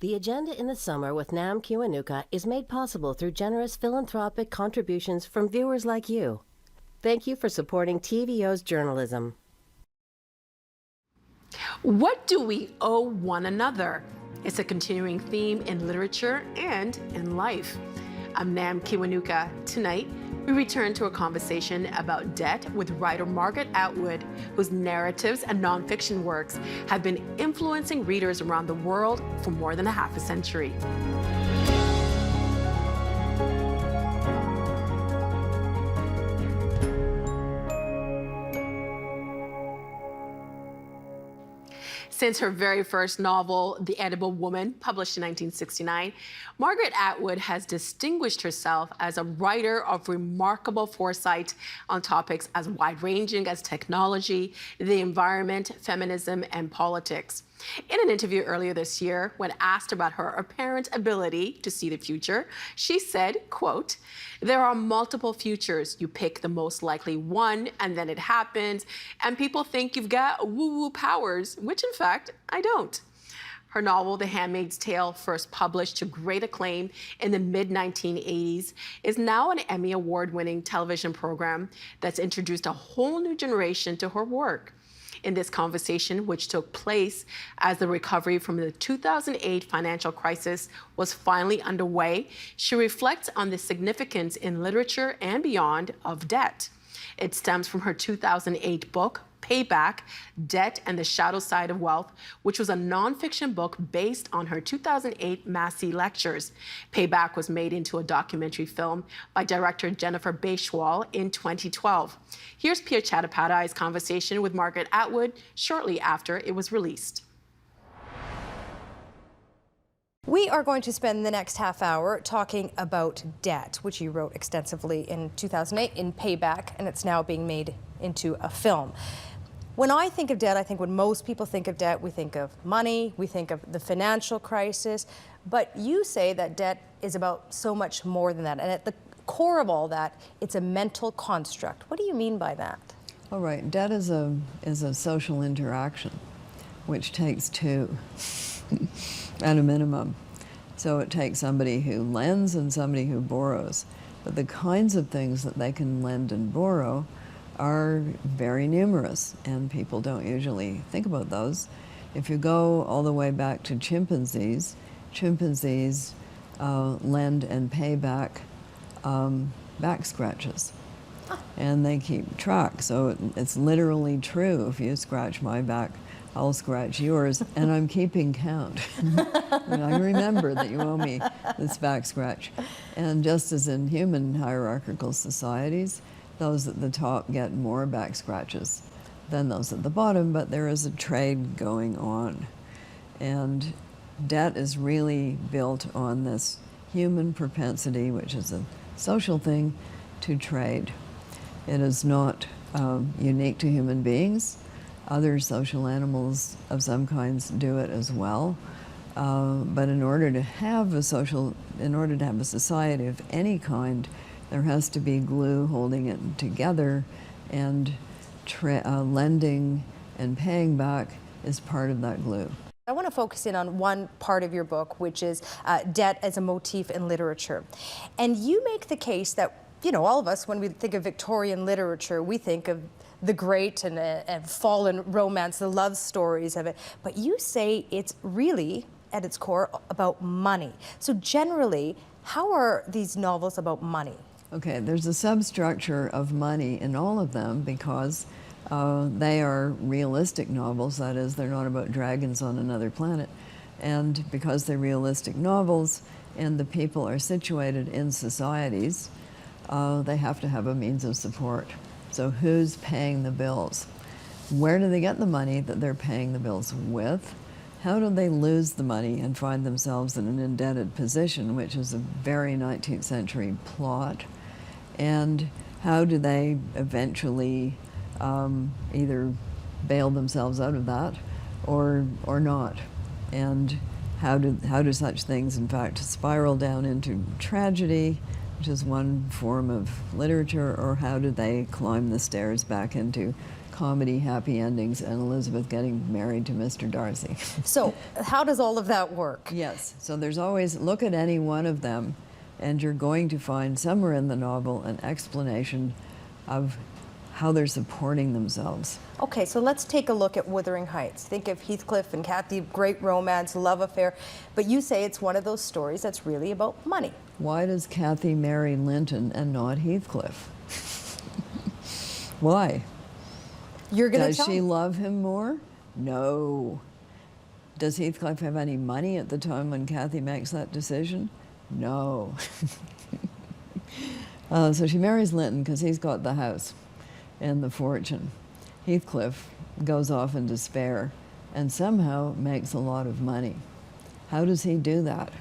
The Agenda in the Summer with Nam Kiwanuka is made possible through generous philanthropic contributions from viewers like you. Thank you for supporting TVO's journalism. What do we owe one another? It's a continuing theme in literature and in life. I'm Nam Kiwanuka. Tonight, we return to a conversation about debt with writer Margaret Atwood, whose narratives and nonfiction works have been influencing readers around the world for more than a half a century. Since her very first novel, The Edible Woman, published in 1969, Margaret Atwood has distinguished herself as a writer of remarkable foresight on topics as wide-ranging as technology, the environment, feminism, and politics. In an interview earlier this year, when asked about her apparent ability to see the future, she said, quote, "There are multiple futures. You pick the most likely one, and then it happens, and people think you've got woo-woo powers, which in fact, I don't." Her novel, The Handmaid's Tale, first published to great acclaim in the mid-1980s, is now an Emmy Award-winning television program that's introduced a whole new generation to her work. In this conversation, which took place as the recovery from the 2008 financial crisis was finally underway, she reflects on the significance in literature and beyond of debt. It stems from her 2008 book, Payback, Debt and the Shadow Side of Wealth, which was a nonfiction book based on her 2008 Massey Lectures. Payback was made into a documentary film by director Jennifer Bashwal in 2012. Here's Pierre Chattopadhyay's conversation with Margaret Atwood shortly after it was released. We are going to spend the next half hour talking about debt, which you wrote extensively in 2008 in Payback, and it's now being made into a film. When I think of debt, I think when most people think of debt, we think of money, we think of the financial crisis, but you say that debt is about so much more than that, and at the core of all that, it's a mental construct. What do you mean by that? All right, debt is a social interaction, which takes two at a minimum. So it takes somebody who lends and somebody who borrows. But the kinds of things that they can lend and borrow are very numerous, and people don't usually think about those. If you go all the way back to chimpanzees, lend and pay back scratches. And they keep track, so it's literally true. If you scratch my back, I'll scratch yours, and I'm keeping count. I remember that you owe me this back scratch. And just as in human hierarchical societies, those at the top get more back scratches than those at the bottom, but there is a trade going on. And debt is really built on this human propensity, which is a social thing, to trade. It is not unique to human beings. Other social animals of some kinds do it as well. But in order to have a society of any kind, there has to be glue holding it together, and lending and paying back is part of that glue. I want to focus in on one part of your book, which is debt as a motif in literature. And you make the case that, you know, all of us, when we think of Victorian literature, we think of the great and fallen romance, the love stories of it. But you say it's really, at its core, about money. So generally, how are these novels about money? Okay, there's a substructure of money in all of them because they are realistic novels. That is, they're not about dragons on another planet. And because they're realistic novels and the people are situated in societies, they have to have a means of support. So who's paying the bills? Where do they get the money that they're paying the bills with? How do they lose the money and find themselves in an indebted position, which is a very 19th century plot? And how do they eventually either bail themselves out of that or not? And how do such things in fact spiral down into tragedy, which is one form of literature, or how do they climb the stairs back into comedy happy endings and Elizabeth getting married to Mr. Darcy. So how does all of that work? Yes, so there's always, look at any one of them and you're going to find somewhere in the novel an explanation of how they're supporting themselves. Okay, so let's take a look at Wuthering Heights. Think of Heathcliff and Cathy, great romance, love affair, but you say it's one of those stories that's really about money. Why does Cathy marry Linton and not Heathcliff? Why? You're going to Does tell she me. love him more? No. Does Heathcliff have any money at the time when Cathy makes that decision? No. So she marries Linton because he's got the house and the fortune. Heathcliff goes off in despair and somehow makes a lot of money. How does he do that?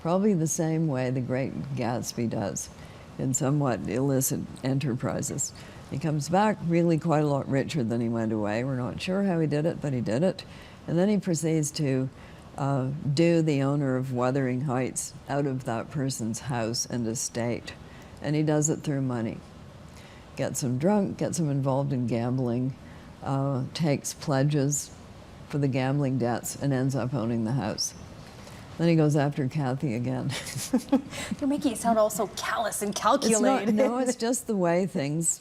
Probably the same way the great Gatsby does in somewhat illicit enterprises. He comes back really quite a lot richer than he went away. We're not sure how he did it, but he did it. And then he proceeds to do the owner of Wuthering Heights out of that person's house and estate. And he does it through money. Gets him drunk, gets him involved in gambling, takes pledges for the gambling debts, and ends up owning the house. Then he goes after Cathy again. You're making it sound all so callous and calculated. No, it's just the way things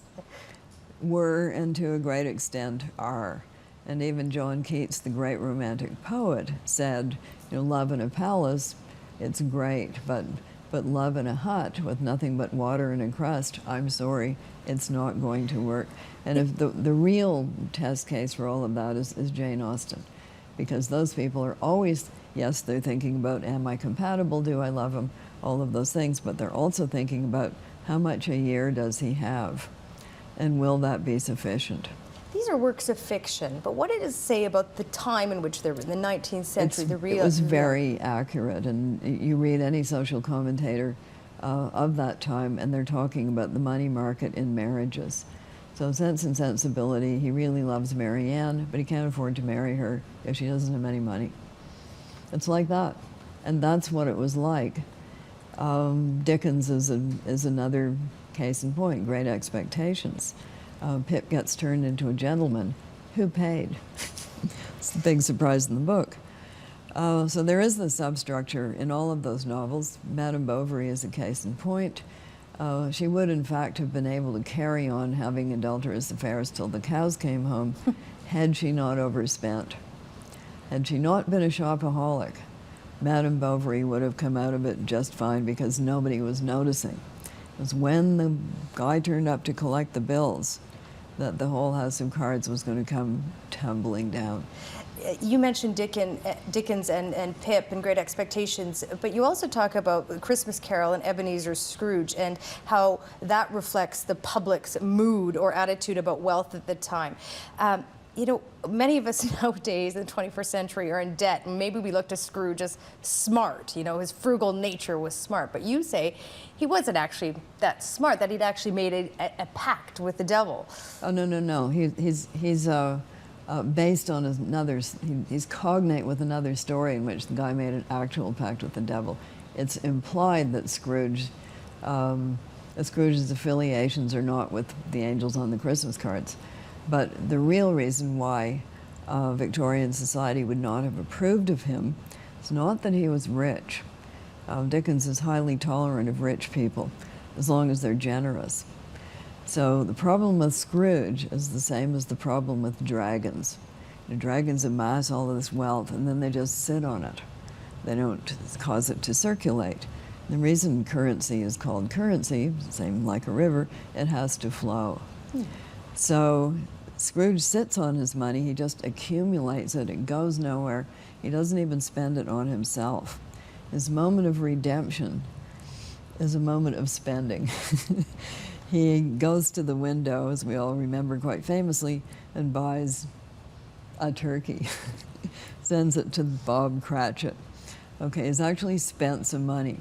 were and to a great extent are. And even John Keats, the great romantic poet, said, you know, love in a palace, it's great, but love in a hut with nothing but water and a crust, I'm sorry, it's not going to work. And if the real test case for all of that is Jane Austen, because those people are always, yes, they're thinking about, am I compatible, do I love him, all of those things, but they're also thinking about how much a year does he have, and will that be sufficient? These are works of fiction, but what did it say about the time in which they're written, the 19th century, the real? It was very accurate, and you read any social commentator of that time, and they're talking about the money market in marriages. So Sense and Sensibility, he really loves Mary Ann, but he can't afford to marry her if she doesn't have any money. It's like that, and that's what it was like. Dickens is another case in point, Great Expectations. Pip gets turned into a gentleman. Who paid? It's the big surprise in the book. So there is the substructure in all of those novels. Madame Bovary is a case in point. She would, in fact, have been able to carry on having adulterous affairs till the cows came home, had she not overspent. Had she not been a shopaholic, Madame Bovary would have come out of it just fine because nobody was noticing. It was when the guy turned up to collect the bills that the whole house of cards was going to come tumbling down. You mentioned Dickens and Pip and Great Expectations, but you also talk about Christmas Carol and Ebenezer Scrooge and how that reflects the public's mood or attitude about wealth at the time. You know, many of us nowadays in the 21st century are in debt, and maybe we look to Scrooge as smart. You know, his frugal nature was smart. But you say he wasn't actually that smart, that he'd actually made a pact with the devil. Oh, no. He's based on he's cognate with another story in which the guy made an actual pact with the devil. It's implied that Scrooge's affiliations are not with the angels on the Christmas cards. But the real reason why Victorian society would not have approved of him is not that he was rich. Dickens is highly tolerant of rich people, as long as they're generous. So the problem with Scrooge is the same as the problem with dragons. The dragons amass all of this wealth, and then they just sit on it. They don't cause it to circulate. The reason currency is called currency, same like a river, it has to flow. So Scrooge sits on his money, he just accumulates it, it goes nowhere. He doesn't even spend it on himself. His moment of redemption is a moment of spending. He goes to the window, as we all remember quite famously, and buys a turkey, sends it to Bob Cratchit. Okay, he's actually spent some money.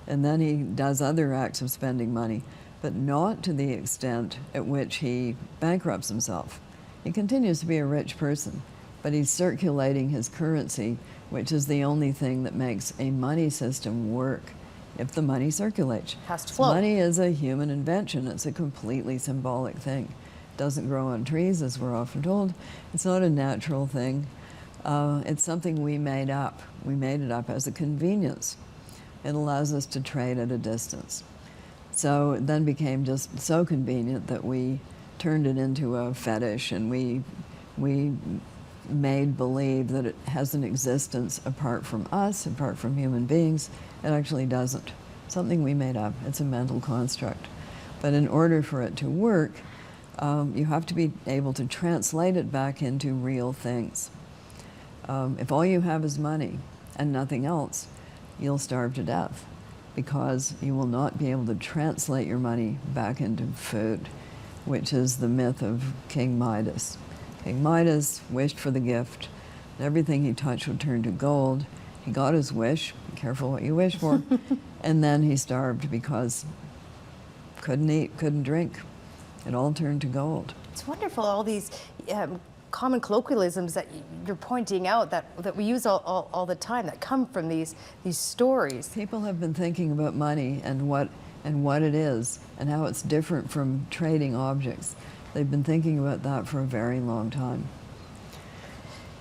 And then he does other acts of spending money, but not to the extent at which he bankrupts himself. He continues to be a rich person, but he's circulating his currency, which is the only thing that makes a money system work if the money circulates. Has to flow. Money is a human invention. It's a completely symbolic thing. doesn't grow on trees, as we're often told. It's not a natural thing. It's something we made up. We made it up as a convenience. It allows us to trade at a distance. So it then became just so convenient that we turned it into a fetish, and we made believe that it has an existence apart from us, apart from human beings. It actually doesn't. Something we made up. It's a mental construct. But in order for it to work, you have to be able to translate it back into real things. If all you have is money and nothing else, you'll starve to death, because you will not be able to translate your money back into food, which is the myth of King Midas. King Midas wished for the gift, and everything he touched would turn to gold. He got his wish, be careful what you wish for, and then he starved because couldn't eat, couldn't drink. It all turned to gold. It's wonderful, all these common colloquialisms that you're pointing out that we use all the time, that come from these stories. People have been thinking about money and what it is and how it's different from trading objects. They've been thinking about that for a very long time.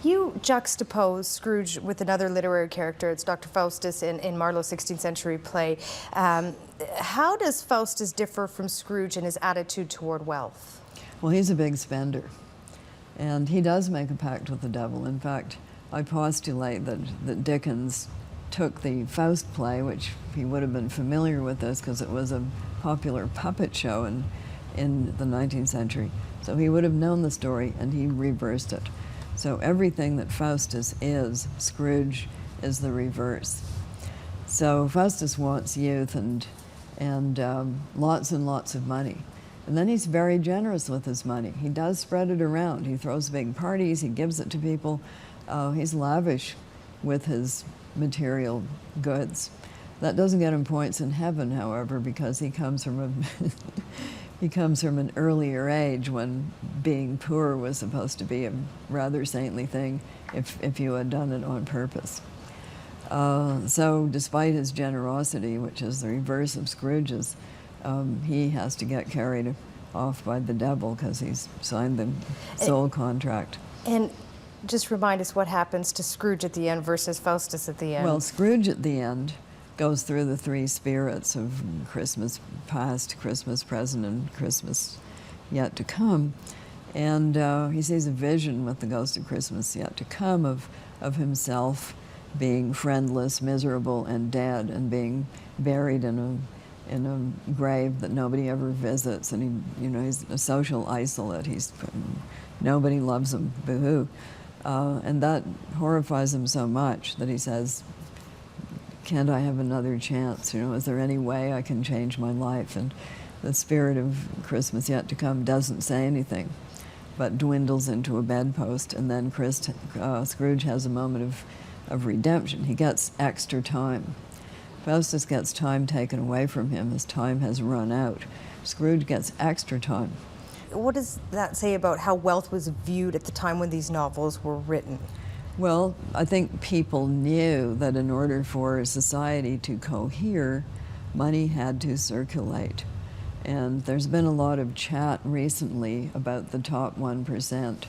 You juxtapose Scrooge with another literary character. It's Dr. Faustus in Marlowe's 16th century play. How does Faustus differ from Scrooge in his attitude toward wealth? Well, he's a big spender, and he does make a pact with the devil. In fact, I postulate that Dickens took the Faust play, which he would have been familiar with this because it was a popular puppet show in the 19th century. So he would have known the story, and he reversed it. So everything that Faustus is, Scrooge is the reverse. So Faustus wants youth and lots and lots of money. And then he's very generous with his money. He does spread it around. He throws big parties, he gives it to people. He's lavish with his material goods. That doesn't get him points in heaven, however, because he comes from he comes from an earlier age when being poor was supposed to be a rather saintly thing if you had done it on purpose. So despite his generosity, which is the reverse of Scrooge's, he has to get carried off by the devil because he's signed the soul contract. And just remind us what happens to Scrooge at the end versus Faustus at the end. Well, Scrooge at the end goes through the three spirits of Christmas past, Christmas present, and Christmas yet to come. And he sees a vision with the ghost of Christmas yet to come of himself being friendless, miserable, and dead, and being buried in a grave that nobody ever visits. And he's a social isolate. Nobody loves him, boo-hoo. And that horrifies him so much that he says, can't I have another chance? Is there any way I can change my life? And the spirit of Christmas yet to come doesn't say anything, but dwindles into a bedpost. And then Scrooge has a moment of redemption. He gets extra time. Faustus gets time taken away from him. His time has run out. Scrooge gets extra time. What does that say about how wealth was viewed at the time when these novels were written? Well, I think people knew that in order for society to cohere, money had to circulate. And there's been a lot of chat recently about the top 1%.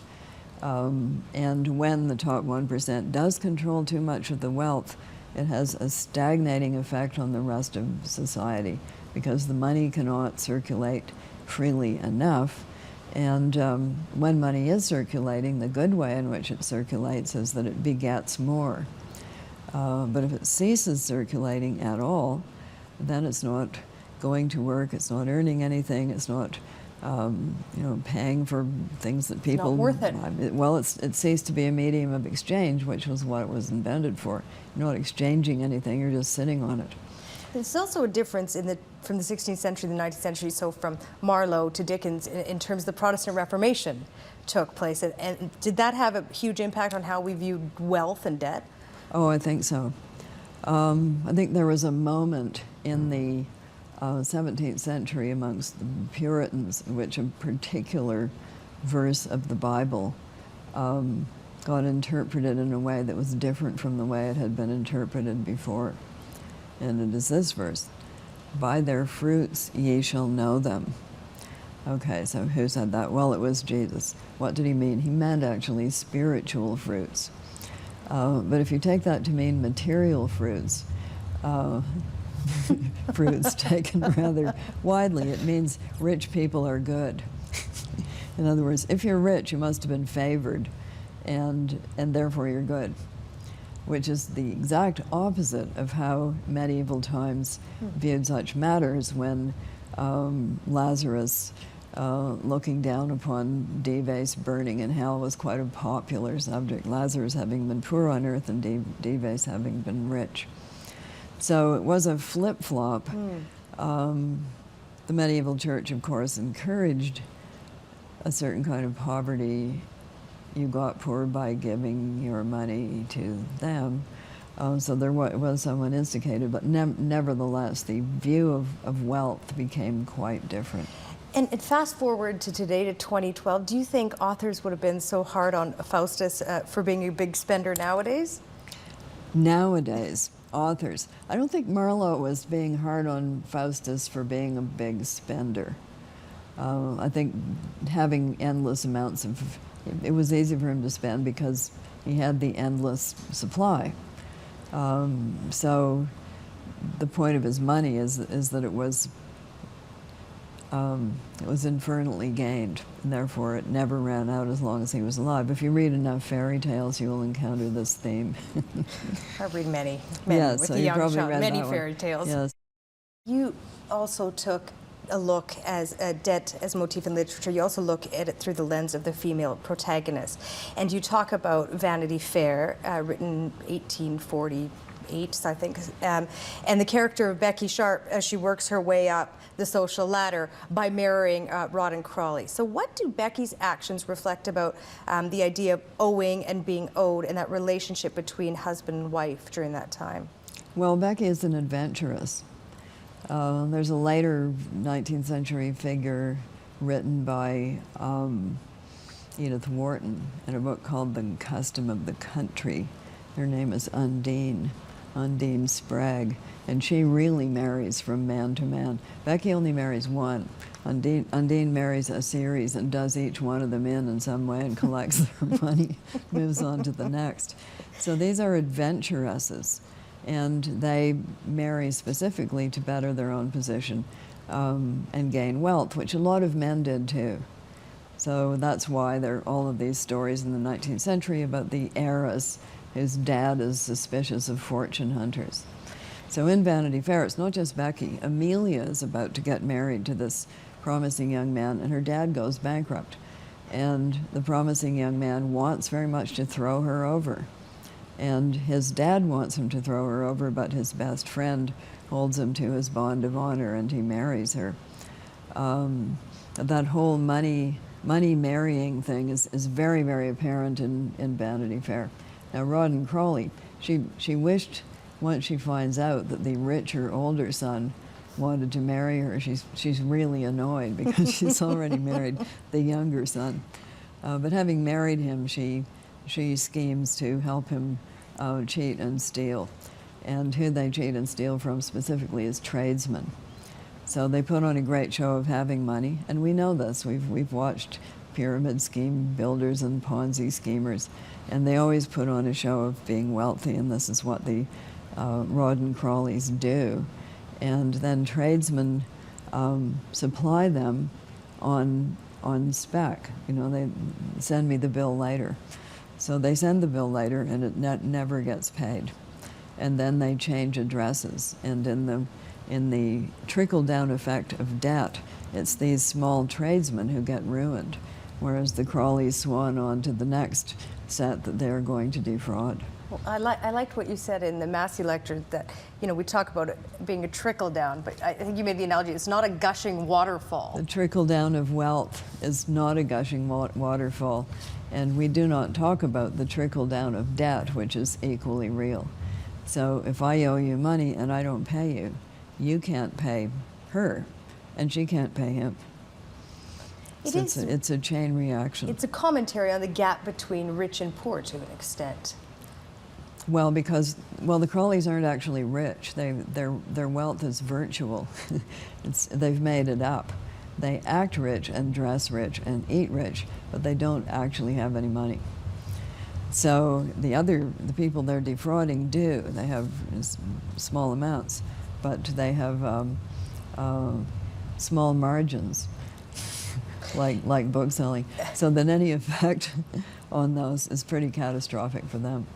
And when the top 1% does control too much of the wealth, it has a stagnating effect on the rest of society because the money cannot circulate freely enough. And when money is circulating, the good way in which it circulates is that it begets more. But if it ceases circulating at all, then it's not going to work, it's not earning anything, it's not paying for things that people... It's not worth it. Well, it ceased to be a medium of exchange, which was what it was invented for. You're not exchanging anything, you're just sitting on it. There's also a difference from the 16th century to the 19th century, so from Marlowe to Dickens, in terms of the Protestant Reformation took place. And did that have a huge impact on how we viewed wealth and debt? Oh, I think so. I think there was a moment in the 17th century amongst the Puritans in which a particular verse of the Bible got interpreted in a way that was different from the way it had been interpreted before. And it is this verse, "By their fruits ye shall know them." Okay, so who said that? Well, it was Jesus. What did he mean? He meant actually spiritual fruits. But if you take that to mean material fruits, fruits taken rather widely, it means rich people are good. In other words, if you're rich, you must have been favored, and therefore you're good, which is the exact opposite of how medieval times viewed such matters when Lazarus looking down upon Dives burning in hell was quite a popular subject, Lazarus having been poor on earth and Dives having been rich. So it was a flip-flop. The medieval church, of course, encouraged a certain kind of poverty. You got poor by giving your money to them. So there was someone instigated, but nevertheless, the view of wealth became quite different. And fast forward to today, to 2012, do you think authors would have been so hard on Faustus for being a big spender nowadays? Nowadays, authors. I don't think Marlowe was being hard on Faustus for being a big spender. I think having endless amounts of, it was easy for him to spend because he had the endless supply. So the point of his money is that it was infernally gained, and therefore it never ran out as long as he was alive. If you read enough fairy tales, you will encounter this theme. I read many Yes, with so the you young probably child, read many that one. fairy tales. Yes. You also took a look at debt as motif in literature. You also look at it through the lens of the female protagonist. And you talk about Vanity Fair, written 1848, I think, and the character of Becky Sharp as she works her way up the social ladder by marrying Rawdon Crawley. So what do Becky's actions reflect about the idea of owing and being owed and that relationship between husband and wife during that time? Well, Becky is an adventuress. There's a later 19th century figure written by Edith Wharton in a book called The Custom of the Country. Her name is Undine Spragg, and she really marries from man to man. Becky only marries one. Undine marries a series and does each one of them in some way and collects their money, moves on to the next. So these are adventuresses, and they marry specifically to better their own position and gain wealth, which a lot of men did too. So that's why there are all of these stories in the 19th century about the heiress whose dad is suspicious of fortune hunters. So in Vanity Fair, it's not just Becky. Amelia is about to get married to this promising young man, and her dad goes bankrupt. And the promising young man wants very much to throw her over. And his dad wants him to throw her over, but his best friend holds him to his bond of honor, and he marries her. That whole money marrying thing is very, very apparent in Vanity Fair. Now, Rawdon Crawley, she wished, once she finds out that the richer, older son wanted to marry her, she's really annoyed because she's already married the younger son. But having married him, she schemes to help him cheat and steal. And who they cheat and steal from specifically is tradesmen. So they put on a great show of having money, and we know this. We've watched pyramid scheme builders and Ponzi schemers, and they always put on a show of being wealthy, and this is what the Rawdon Crawleys do. And then tradesmen supply them on spec. You know, they send me the bill later. So they send the bill later, and it never gets paid. And then they change addresses, and in the trickle-down effect of debt, it's these small tradesmen who get ruined, whereas the Crawleys swan on to the next set that they're going to defraud. Well, I liked what you said in the Massey Lectures that, you know, we talk about it being a trickle-down, but I think you made the analogy, it's not a gushing waterfall. The trickle-down of wealth is not a gushing waterfall, and we do not talk about the trickle-down of debt, which is equally real. So if I owe you money and I don't pay you, you can't pay her, and she can't pay him. So it's a chain reaction. It's a commentary on the gap between rich and poor to an extent. Well, because the Crawleys aren't actually rich. Their wealth is virtual. They've made it up. They act rich and dress rich and eat rich, but they don't actually have any money. So the people they're defrauding do. They have small amounts, but they have small margins, like book selling. So then any effect on those is pretty catastrophic for them.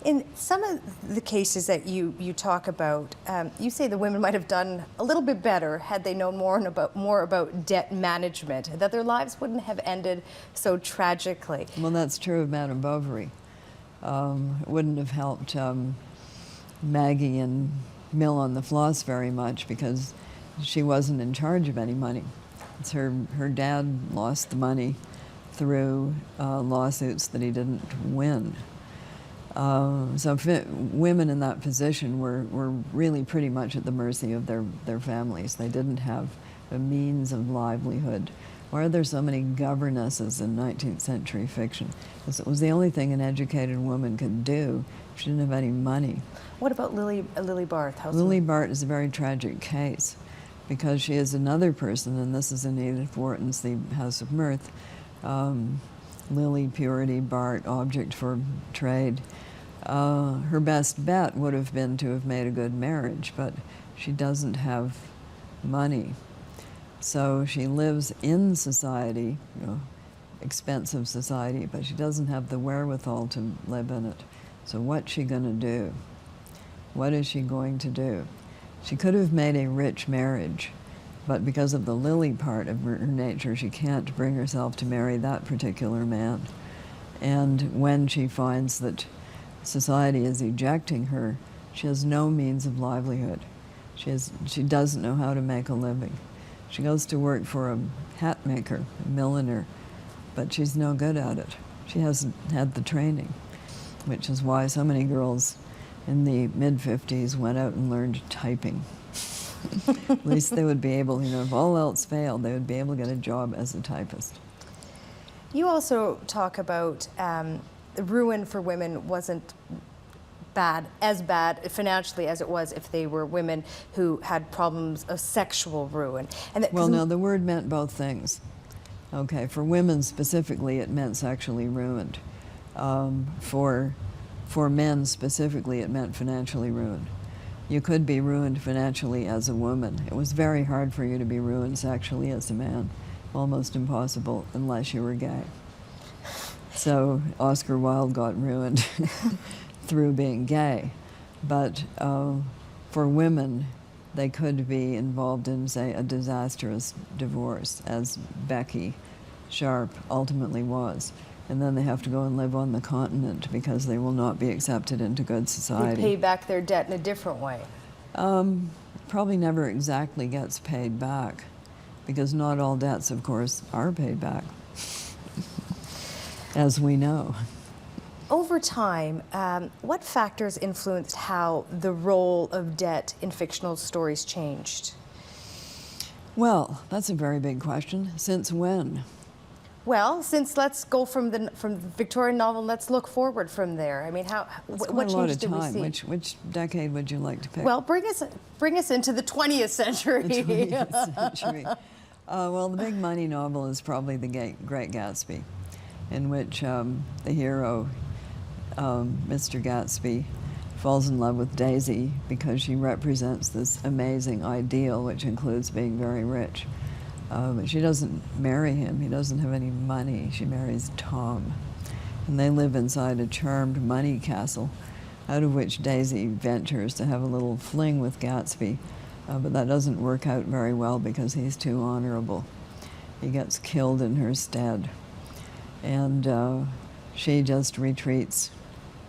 In some of the cases that you talk about, you say the women might have done a little bit better had they known more about debt management, that their lives wouldn't have ended so tragically. Well, that's true of Madame Bovary. It wouldn't have helped Maggie and Mill on the Floss very much because she wasn't in charge of any money. It's her dad lost the money through lawsuits that he didn't win. So women in that position were really pretty much at the mercy of their families. They didn't have a means of livelihood. Why are there so many governesses in 19th century fiction? Because it was the only thing an educated woman could do. She didn't have any money. What about Lily Barth? Lily Barth is a very tragic case because she is another person, and this is in Edith Wharton's The House of Mirth. Lily, purity, Bart, object for trade. Her best bet would have been to have made a good marriage, but she doesn't have money. So she lives in society, expensive society, but she doesn't have the wherewithal to live in it. So what's she going to do? What is she going to do? She could have made a rich marriage, but because of the Lily part of her nature, she can't bring herself to marry that particular man. And when she finds that society is ejecting her, she has no means of livelihood. She doesn't know how to make a living. She goes to work for a hat maker, a milliner, but she's no good at it. She hasn't had the training, which is why so many girls in the mid-50s went out and learned typing. At least they would be able, if all else failed, they would be able to get a job as a typist. You also talk about the ruin for women wasn't as bad financially as it was if they were women who had problems of sexual ruin. And well, no, the word meant both things. Okay, for women specifically, it meant sexually ruined. For men specifically, it meant financially ruined. You could be ruined financially as a woman. It was very hard for you to be ruined sexually as a man. Almost impossible unless you were gay. So Oscar Wilde got ruined through being gay. But for women, they could be involved in, say, a disastrous divorce, as Becky Sharp ultimately was. And then they have to go and live on the continent because they will not be accepted into good society. They pay back their debt in a different way. Probably never exactly gets paid back because not all debts, of course, are paid back, as we know. Over time, what factors influenced how the role of debt in fictional stories changed? Well, that's a very big question. Since when? Well, let's go from the Victorian novel, let's look forward from there. I mean, what changes did we see? Which decade would you like to pick? Well, bring us into the 20th century. The 20th century. Well, the big money novel is probably The Great Gatsby, in which the hero, Mr. Gatsby, falls in love with Daisy because she represents this amazing ideal, which includes being very rich. But she doesn't marry him. He doesn't have any money. She marries Tom. And they live inside a charmed money castle, out of which Daisy ventures to have a little fling with Gatsby. But that doesn't work out very well because he's too honorable. He gets killed in her stead. And she just retreats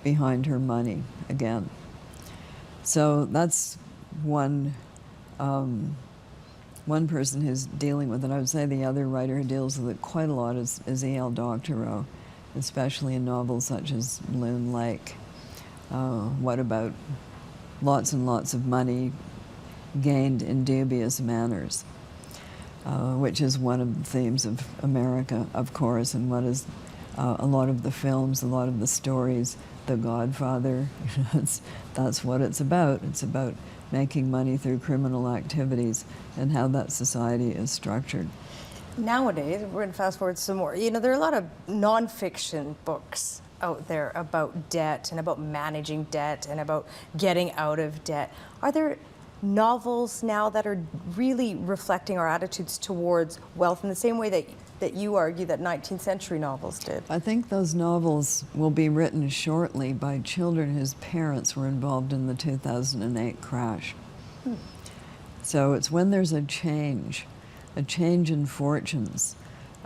behind her money again. So that's one person who's dealing with it. I would say the other writer who deals with it quite a lot is E.L. Doctorow, especially in novels such as Loon Lake. What about lots and lots of money gained in dubious manners, which is one of the themes of America, of course, and what is a lot of the films, a lot of the stories, The Godfather, that's what it's about. It's about making money through criminal activities and how that society is structured. Nowadays, we're going to fast forward some more. You know, there are a lot of nonfiction books out there about debt and about managing debt and about getting out of debt. Are there novels now that are really reflecting our attitudes towards wealth in the same way that you argue that 19th century novels did? I think those novels will be written shortly by children whose parents were involved in the 2008 crash. So it's when there's a change in fortunes,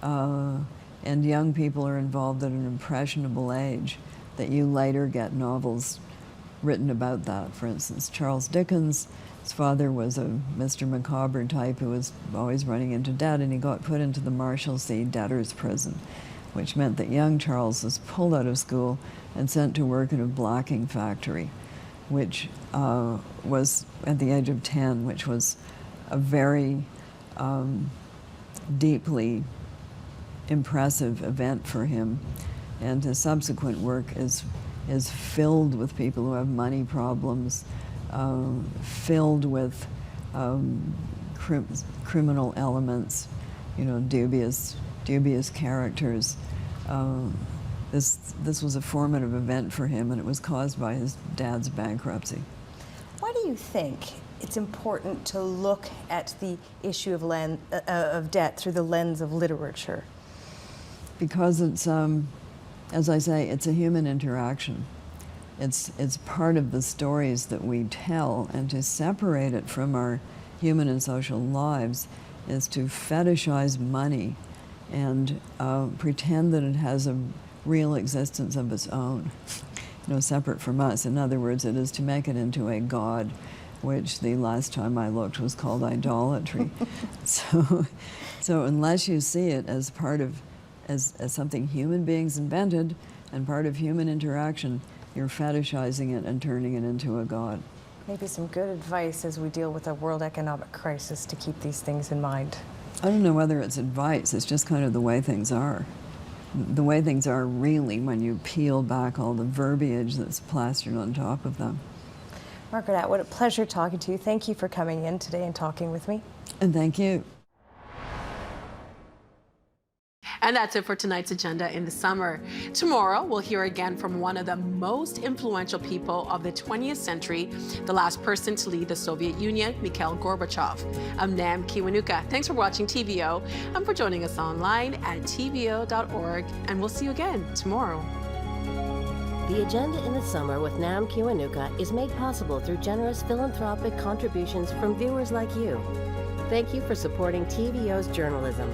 and young people are involved at an impressionable age, that you later get novels written about that. For instance, Charles Dickens, his father was a Mr. Micawber type who was always running into debt, and he got put into the Marshalsea debtor's prison, which meant that young Charles was pulled out of school and sent to work in a blacking factory, which was at the age of 10, which was a very deeply impressive event for him. And his subsequent work is filled with people who have money problems, filled with criminal elements, you know, dubious characters. This was a formative event for him, and it was caused by his dad's bankruptcy. Why do you think it's important to look at the issue of debt through the lens of literature? Because it's, as I say, it's a human interaction. It's part of the stories that we tell, and to separate it from our human and social lives is to fetishize money and pretend that it has a real existence of its own, you know, separate from us. In other words, it is to make it into a god, which the last time I looked was called idolatry. So unless you see it as part of, as something human beings invented and part of human interaction, you're fetishizing it and turning it into a god. Maybe some good advice as we deal with a world economic crisis to keep these things in mind. I don't know whether it's advice, it's just kind of the way things are. The way things are really when you peel back all the verbiage that's plastered on top of them. Margaret Atwood, a pleasure talking to you. Thank you for coming in today and talking with me. And thank you. And that's it for tonight's agenda in the summer. Tomorrow, we'll hear again from one of the most influential people of the 20th century, the last person to lead the Soviet Union, Mikhail Gorbachev. I'm Nam Kiwanuka. Thanks for watching TVO and for joining us online at tvo.org. And we'll see you again tomorrow. The Agenda in the Summer with Nam Kiwanuka is made possible through generous philanthropic contributions from viewers like you. Thank you for supporting TVO's journalism.